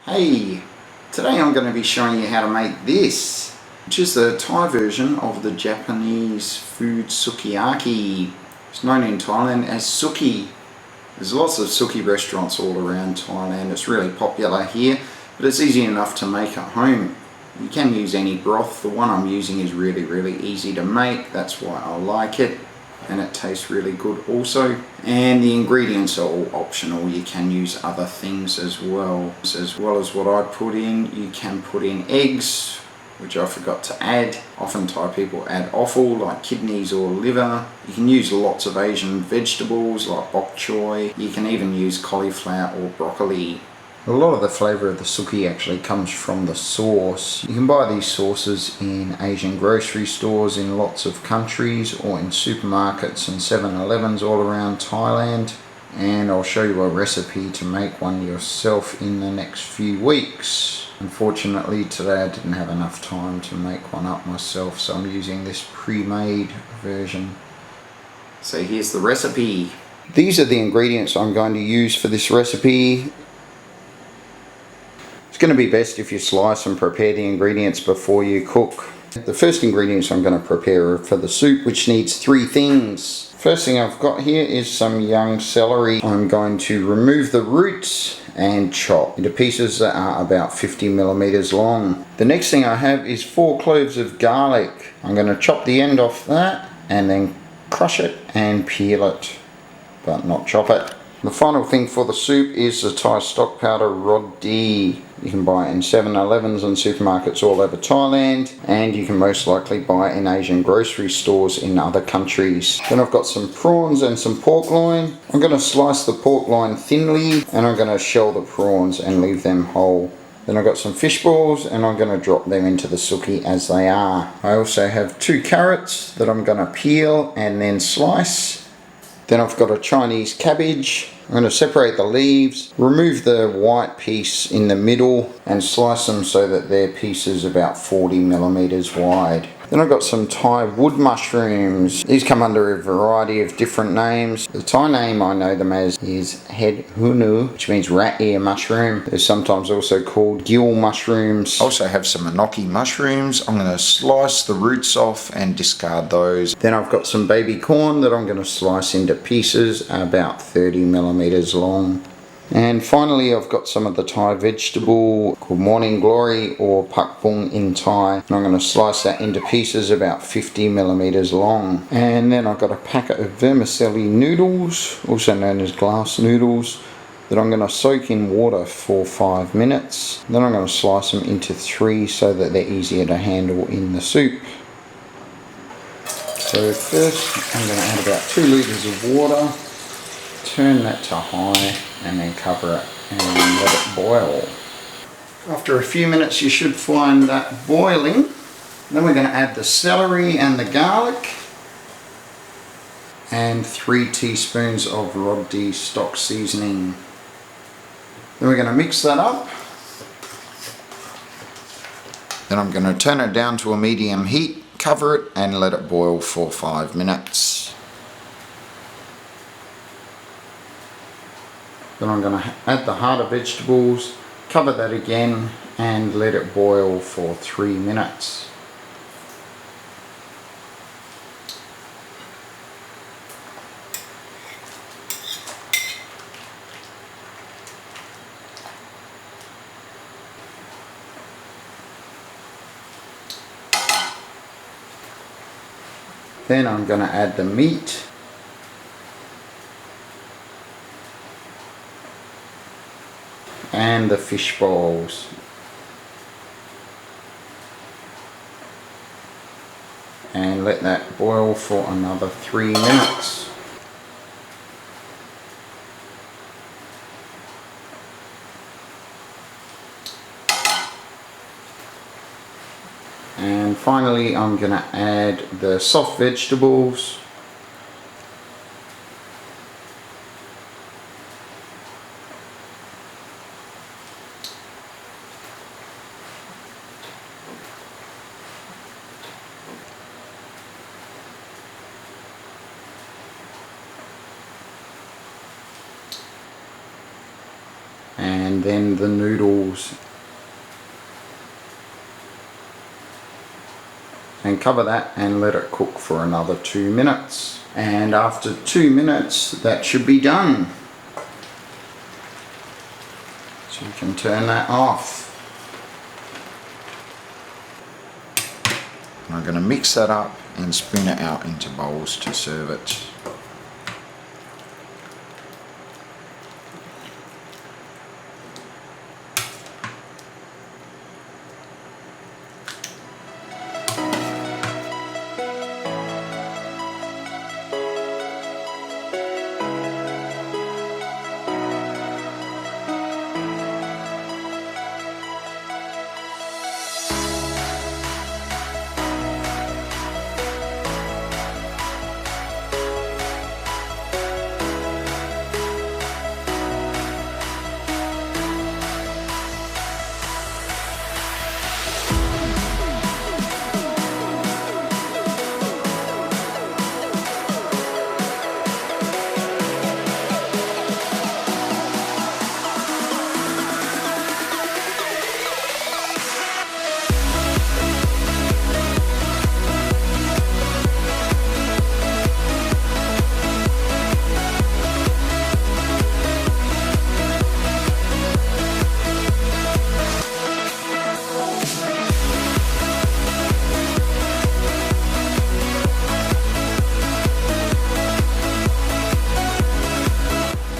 Hey, today I'm going to be showing you how to make this, which is the Thai version of the Japanese food sukiyaki. It's known in Thailand as suki. There's lots of suki restaurants all around Thailand. It's really popular here, but it's easy enough to make at home. You can use any broth. The one I'm using is really easy to make. That's why I like it. And it tastes really good also. And the ingredients are all optional. You can use other things as well as what I put in. You can put in eggs, which I forgot to add. Often Thai people add offal like kidneys or liver. You can use lots of Asian vegetables like bok choy. You can even use cauliflower or broccoli. A lot of the flavour of the suki actually comes from the sauce. You can buy these sauces in Asian grocery stores in lots of countries or in supermarkets and 7-Elevens all around Thailand. And I'll show you a recipe to make one yourself in the next few weeks. Unfortunately today I didn't have enough time to make one up myself, so I'm using this pre-made version. So here's the recipe. These are the ingredients I'm going to use for this recipe. It's going to be best if you slice and prepare the ingredients before you cook. The first ingredients I'm going to prepare are for the soup, which needs 3 things. First thing I've got here is some young celery. I'm going to remove the roots and chop into pieces that are about 50mm long. The next thing I have is 4 cloves of garlic. I'm going to chop the end off that and then crush it and peel it, but not chop it. The final thing for the soup is the Thai stock powder Rod D. You can buy it in 7-Elevens and supermarkets all over Thailand, and you can most likely buy it in Asian grocery stores in other countries. Then I've got some prawns and some pork loin. I'm going to slice the pork loin thinly, and I'm going to shell the prawns and leave them whole. Then I've got some fish balls and I'm going to drop them into the suki as they are. I also have 2 carrots that I'm going to peel and then slice. Then I've got a Chinese cabbage. I'm going to separate the leaves, remove the white piece in the middle and slice them so that they're pieces about 40mm wide. Then I've got some Thai wood mushrooms. These come under a variety of different names. The Thai name I know them as is head hunu, which means rat ear mushroom. They're sometimes also called gill mushrooms. I also have some enoki mushrooms. I'm going to slice the roots off and discard those. Then I've got some baby corn that I'm going to slice into pieces about 30mm long. And finally I've got some of the Thai vegetable called Morning Glory or Pak Bung in Thai. And I'm going to slice that into pieces about 50mm long. And then I've got a packet of vermicelli noodles, also known as glass noodles, that I'm going to soak in water for 5 minutes. Then I'm going to slice them into 3 so that they're easier to handle in the soup. So first I'm going to add about 2 litres of water. Turn that to high and then cover it and let it boil. After a few minutes you should find that boiling. Then we're going to add the celery and the garlic and 3 teaspoons of Rod D stock seasoning. Then we're going to mix that up. Then I'm going to turn it down to a medium heat, cover it and let it boil for 5 minutes. Then I'm going to add the harder vegetables, cover that again and let it boil for 3 minutes. Then I'm going to add the meat. And the fish balls. And let that boil for another 3 minutes. And finally I'm going to add the soft vegetables. and then the noodles, and cover that and let it cook for another 2 minutes. And after 2 minutes that should be done. So you can turn that off. I'm going to mix that up and spoon it out into bowls to serve it.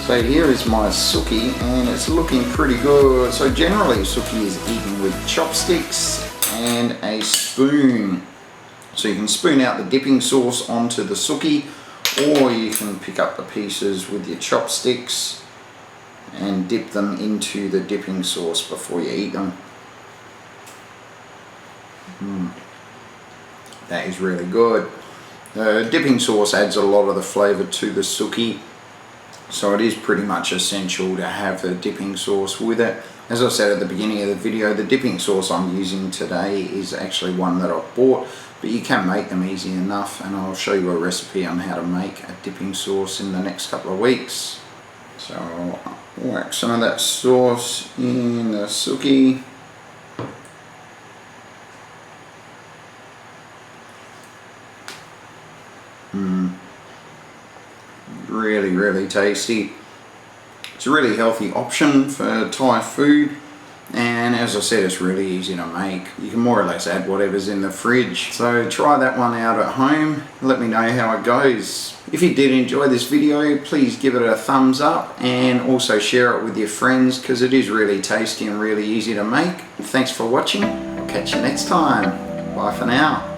So here is my suki, and it's looking pretty good. So generally suki is eaten with chopsticks and a spoon. So you can spoon out the dipping sauce onto the suki, or you can pick up the pieces with your chopsticks and dip them into the dipping sauce before you eat them. That is really good. The dipping sauce adds a lot of the flavour to the suki, so it is pretty much essential to have the dipping sauce with it. As I said at the beginning of the video, the dipping sauce I'm using today is actually one that I've bought, but you can make them easy enough, and I'll show you a recipe on how to make a dipping sauce in the next couple of weeks. So I'll whack some of that sauce in the suki. Really tasty. It's a really healthy option for Thai food, and as I said, it's really easy to make. You can more or less add whatever's in the fridge. So try that one out at home. Let me know how it goes. If you did enjoy this video, please give it a thumbs up and also share it with your friends, because it is really tasty and really easy to make. Thanks for watching. I'll catch you next time. Bye for now.